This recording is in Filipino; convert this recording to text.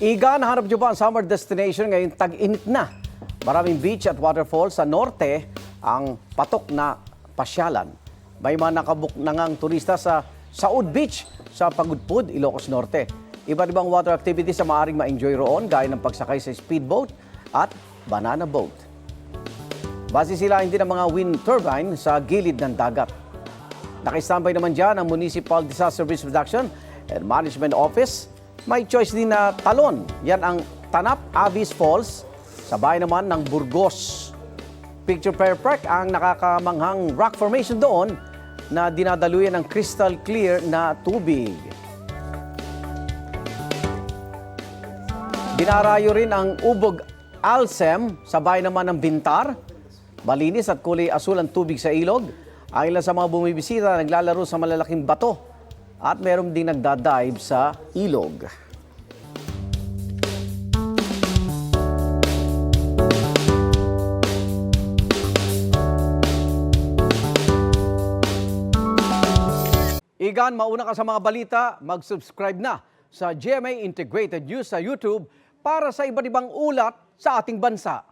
Iga, nahanap niyo ba ang summer destination ngayon tag-init na? Maraming beach at waterfalls sa norte ang patok na pasyalan. May mga nakabook na ngang turista sa Saud Beach sa Pagudpud, Ilocos Norte. Iba't ibang water activities sa maaaring ma-enjoy roon gaya ng pagsakay sa speedboat at banana boat. Basisilain din ang mga wind turbine sa gilid ng dagat. Nakistambay naman dyan ang Municipal Disaster Risk Reduction and Management Office. May choice din na talon. Yan ang Tanap Avis Falls sa bayan naman ng Burgos. Picture perfect ang nakakamanghang rock formation doon na dinadaluyan ng crystal clear na tubig. Dinarayo rin ang Ubog Alsem sa bayan naman ng Bintar. Malinis at kulay asul ang tubig sa ilog. Ang ilan sa mga bumibisita naglalaro sa malalaking bato at meron ding nagdadive sa ilog. Igan, mauna ka sa mga balita, mag-subscribe na sa GMA Integrated News sa YouTube para sa iba't ibang ulat sa ating bansa.